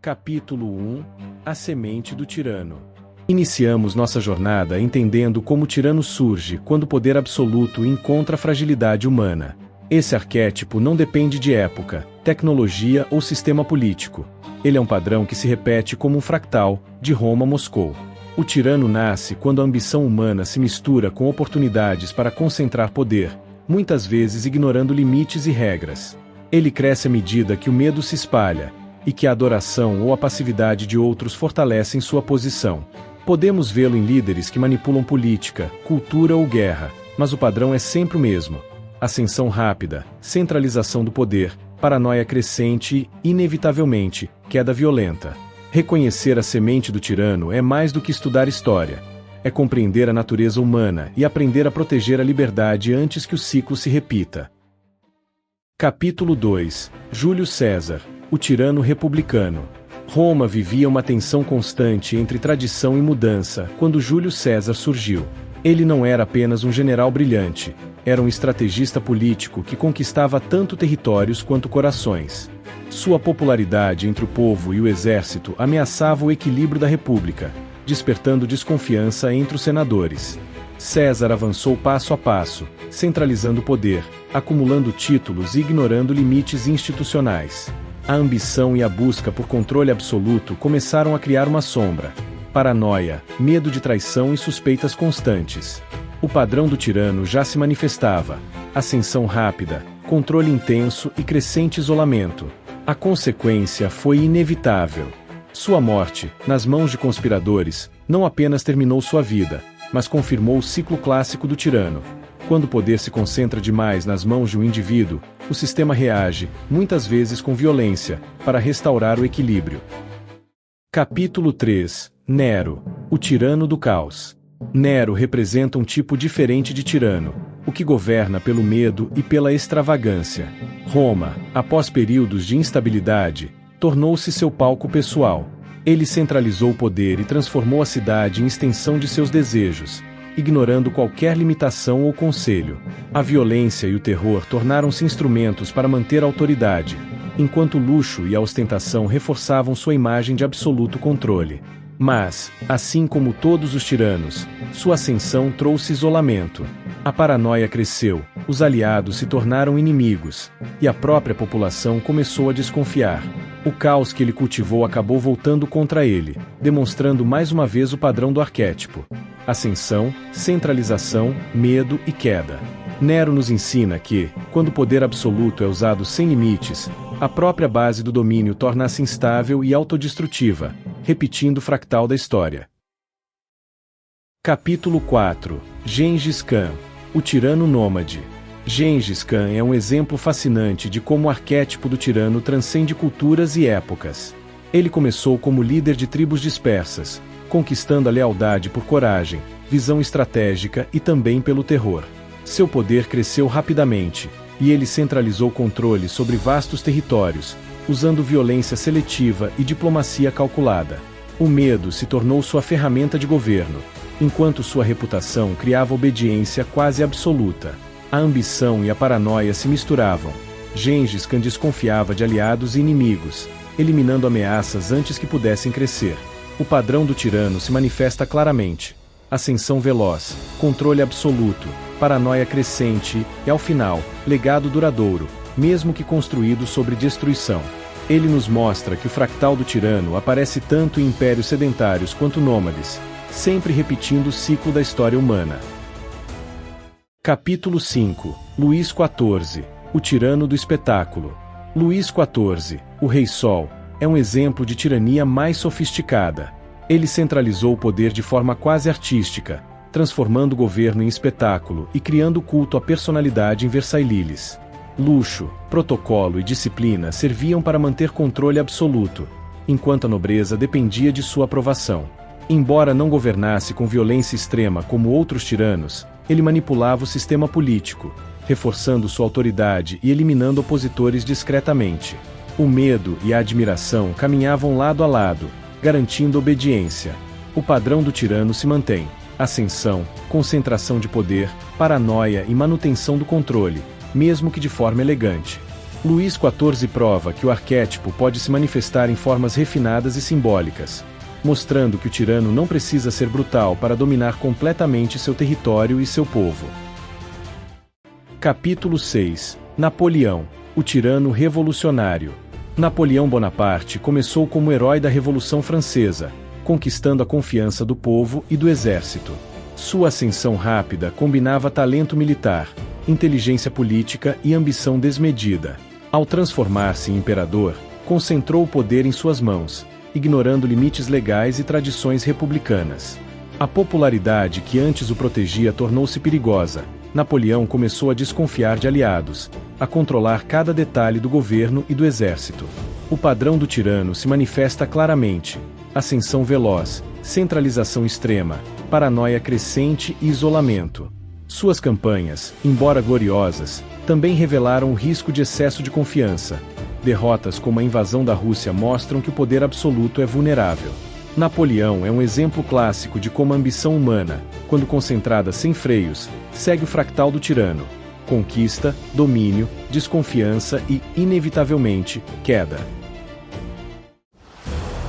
Capítulo 1 A Semente do Tirano. Iniciamos nossa jornada entendendo como o tirano surge quando o poder absoluto encontra a fragilidade humana. Esse arquétipo não depende de época, tecnologia ou sistema político. Ele é um padrão que se repete como um fractal, de Roma a Moscou. O tirano nasce quando a ambição humana se mistura com oportunidades para concentrar poder, muitas vezes ignorando limites e regras. Ele cresce à medida que o medo se espalha, e que a adoração ou a passividade de outros fortalecem sua posição. Podemos vê-lo em líderes que manipulam política, cultura ou guerra, mas o padrão é sempre o mesmo: ascensão rápida, centralização do poder, paranoia crescente e, inevitavelmente, queda violenta. Reconhecer a semente do tirano é mais do que estudar história. É compreender a natureza humana e aprender a proteger a liberdade antes que o ciclo se repita. Capítulo 2 Júlio César, o tirano republicano. Roma vivia uma tensão constante entre tradição e mudança quando Júlio César surgiu. Ele não era apenas um general brilhante, era um estrategista político que conquistava tanto territórios quanto corações. Sua popularidade entre o povo e o exército ameaçava o equilíbrio da república, despertando desconfiança entre os senadores. César avançou passo a passo, centralizando o poder, acumulando títulos e ignorando limites institucionais. A ambição e a busca por controle absoluto começaram a criar uma sombra: paranoia, medo de traição e suspeitas constantes. O padrão do tirano já se manifestava: ascensão rápida, controle intenso e crescente isolamento. A consequência foi inevitável. Sua morte, nas mãos de conspiradores, não apenas terminou sua vida, mas confirmou o ciclo clássico do tirano. Quando o poder se concentra demais nas mãos de um indivíduo, o sistema reage, muitas vezes com violência, para restaurar o equilíbrio. Capítulo 3 Nero, o tirano do caos. Nero representa um tipo diferente de tirano, o que governa pelo medo e pela extravagância. Roma, após períodos de instabilidade, tornou-se seu palco pessoal. Ele centralizou o poder e transformou a cidade em extensão de seus desejos, ignorando qualquer limitação ou conselho. A violência e o terror tornaram-se instrumentos para manter a autoridade, enquanto o luxo e a ostentação reforçavam sua imagem de absoluto controle. Mas, assim como todos os tiranos, sua ascensão trouxe isolamento. A paranoia cresceu, os aliados se tornaram inimigos, e a própria população começou a desconfiar. O caos que ele cultivou acabou voltando contra ele, demonstrando mais uma vez o padrão do arquétipo: ascensão, centralização, medo e queda. Nero nos ensina que, quando o poder absoluto é usado sem limites, a própria base do domínio torna-se instável e autodestrutiva, repetindo o fractal da história. Capítulo 4 Gengis Khan, o tirano nômade. Gengis Khan é um exemplo fascinante de como o arquétipo do tirano transcende culturas e épocas. Ele começou como líder de tribos dispersas, conquistando a lealdade por coragem, visão estratégica e também pelo terror. Seu poder cresceu rapidamente, e ele centralizou controle sobre vastos territórios, usando violência seletiva e diplomacia calculada. O medo se tornou sua ferramenta de governo, enquanto sua reputação criava obediência quase absoluta. A ambição e a paranoia se misturavam. Gengis Khan desconfiava de aliados e inimigos, eliminando ameaças antes que pudessem crescer. O padrão do tirano se manifesta claramente: ascensão veloz, controle absoluto, paranoia crescente e, ao final, legado duradouro, mesmo que construído sobre destruição. Ele nos mostra que o fractal do tirano aparece tanto em impérios sedentários quanto nômades, sempre repetindo o ciclo da história humana. Capítulo 5 Luís XIV, o tirano do espetáculo. Luís XIV, o Rei Sol, é um exemplo de tirania mais sofisticada. Ele centralizou o poder de forma quase artística, transformando o governo em espetáculo e criando culto à personalidade em Versailles. Luxo, protocolo e disciplina serviam para manter controle absoluto, enquanto a nobreza dependia de sua aprovação. Embora não governasse com violência extrema como outros tiranos, ele manipulava o sistema político, reforçando sua autoridade e eliminando opositores discretamente. O medo e a admiração caminhavam lado a lado, garantindo obediência. O padrão do tirano se mantém: ascensão, concentração de poder, paranoia e manutenção do controle, mesmo que de forma elegante. Luís XIV prova que o arquétipo pode se manifestar em formas refinadas e simbólicas, mostrando que o tirano não precisa ser brutal para dominar completamente seu território e seu povo. Capítulo 6. Napoleão, o tirano revolucionário. Napoleão Bonaparte começou como herói da Revolução Francesa, conquistando a confiança do povo e do exército. Sua ascensão rápida combinava talento militar, inteligência política e ambição desmedida. Ao transformar-se em imperador, concentrou o poder em suas mãos, ignorando limites legais e tradições republicanas. A popularidade que antes o protegia tornou-se perigosa. Napoleão começou a desconfiar de aliados, a controlar cada detalhe do governo e do exército. O padrão do tirano se manifesta claramente: ascensão veloz, centralização extrema, paranoia crescente e isolamento. Suas campanhas, embora gloriosas, também revelaram o risco de excesso de confiança. Derrotas como a invasão da Rússia mostram que o poder absoluto é vulnerável. Napoleão é um exemplo clássico de como a ambição humana, quando concentrada sem freios, segue o fractal do tirano: conquista, domínio, desconfiança e, inevitavelmente, queda.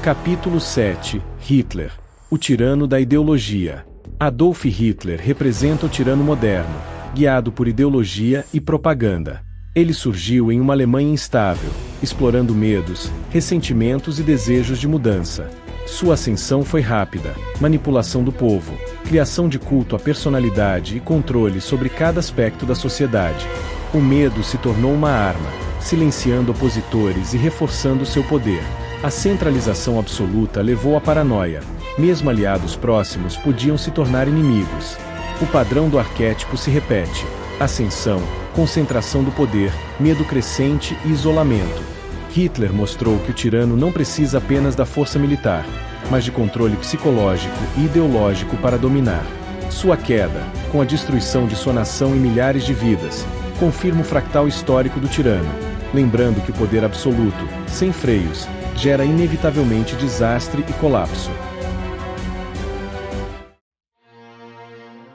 Capítulo 7. Hitler, o tirano da ideologia. Adolf Hitler representa o tirano moderno, guiado por ideologia e propaganda. Ele surgiu em uma Alemanha instável, explorando medos, ressentimentos e desejos de mudança. Sua ascensão foi rápida: manipulação do povo, criação de culto à personalidade e controle sobre cada aspecto da sociedade. O medo se tornou uma arma, silenciando opositores e reforçando seu poder. A centralização absoluta levou à paranoia. Mesmo aliados próximos podiam se tornar inimigos. O padrão do arquétipo se repete: ascensão, concentração do poder, medo crescente e isolamento. Hitler mostrou que o tirano não precisa apenas da força militar, mas de controle psicológico e ideológico para dominar. Sua queda, com a destruição de sua nação e milhares de vidas, confirma o fractal histórico do tirano, lembrando que o poder absoluto, sem freios, gera inevitavelmente desastre e colapso.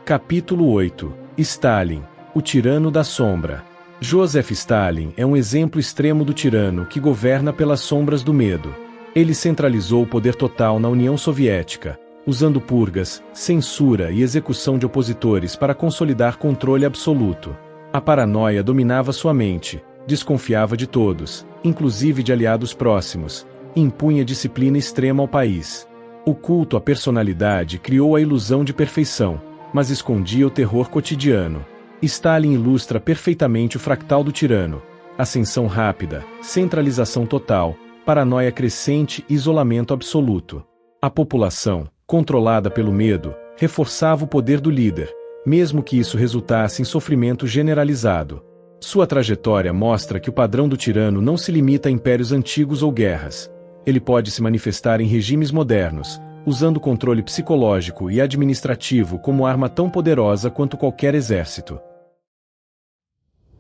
Capítulo 8. Stalin, o tirano da sombra. Joseph Stalin é um exemplo extremo do tirano que governa pelas sombras do medo. Ele centralizou o poder total na União Soviética, usando purgas, censura e execução de opositores para consolidar controle absoluto. A paranoia dominava sua mente, desconfiava de todos, inclusive de aliados próximos, e impunha disciplina extrema ao país. O culto à personalidade criou a ilusão de perfeição, mas escondia o terror cotidiano. Stalin ilustra perfeitamente o fractal do tirano: ascensão rápida, centralização total, paranoia crescente e isolamento absoluto. A população, controlada pelo medo, reforçava o poder do líder, mesmo que isso resultasse em sofrimento generalizado. Sua trajetória mostra que o padrão do tirano não se limita a impérios antigos ou guerras. Ele pode se manifestar em regimes modernos, usando controle psicológico e administrativo como arma tão poderosa quanto qualquer exército.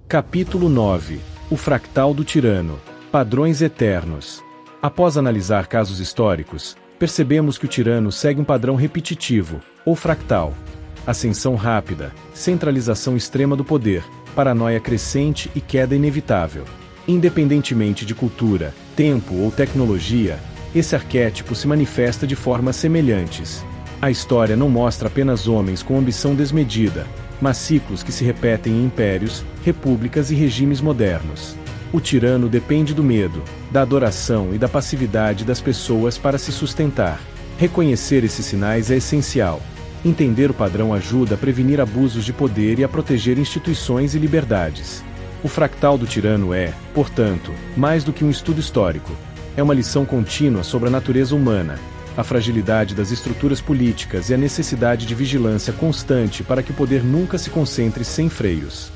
Capítulo 9. O fractal do tirano. Padrões eternos. Após analisar casos históricos, percebemos que o tirano segue um padrão repetitivo, ou fractal: ascensão rápida, centralização extrema do poder, paranoia crescente e queda inevitável. Independentemente de cultura, tempo ou tecnologia, esse arquétipo se manifesta de formas semelhantes. A história não mostra apenas homens com ambição desmedida, mas ciclos que se repetem em impérios, repúblicas e regimes modernos. O tirano depende do medo, da adoração e da passividade das pessoas para se sustentar. Reconhecer esses sinais é essencial. Entender o padrão ajuda a prevenir abusos de poder e a proteger instituições e liberdades. O fractal do tirano é, portanto, mais do que um estudo histórico. É uma lição contínua sobre a natureza humana, a fragilidade das estruturas políticas e a necessidade de vigilância constante para que o poder nunca se concentre sem freios.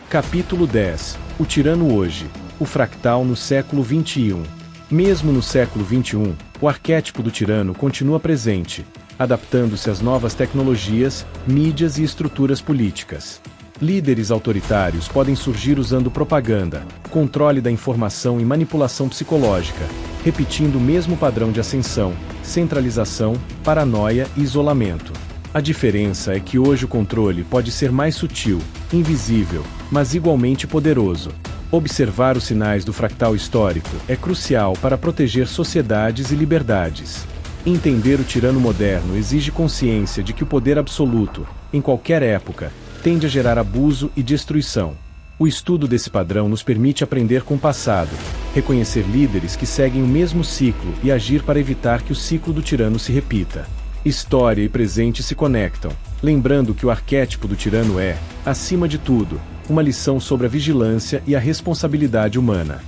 Capítulo 10. O tirano hoje. O fractal no século XXI. Mesmo no século XXI, o arquétipo do tirano continua presente, adaptando-se às novas tecnologias, mídias e estruturas políticas. Líderes autoritários podem surgir usando propaganda, controle da informação e manipulação psicológica, repetindo o mesmo padrão de ascensão, centralização, paranoia e isolamento. A diferença é que hoje o controle pode ser mais sutil, invisível, mas igualmente poderoso. Observar os sinais do fractal histórico é crucial para proteger sociedades e liberdades. Entender o tirano moderno exige consciência de que o poder absoluto, em qualquer época, tende a gerar abuso e destruição. O estudo desse padrão nos permite aprender com o passado, reconhecer líderes que seguem o mesmo ciclo e agir para evitar que o ciclo do tirano se repita. História e presente se conectam, lembrando que o arquétipo do tirano é, acima de tudo, uma lição sobre a vigilância e a responsabilidade humana.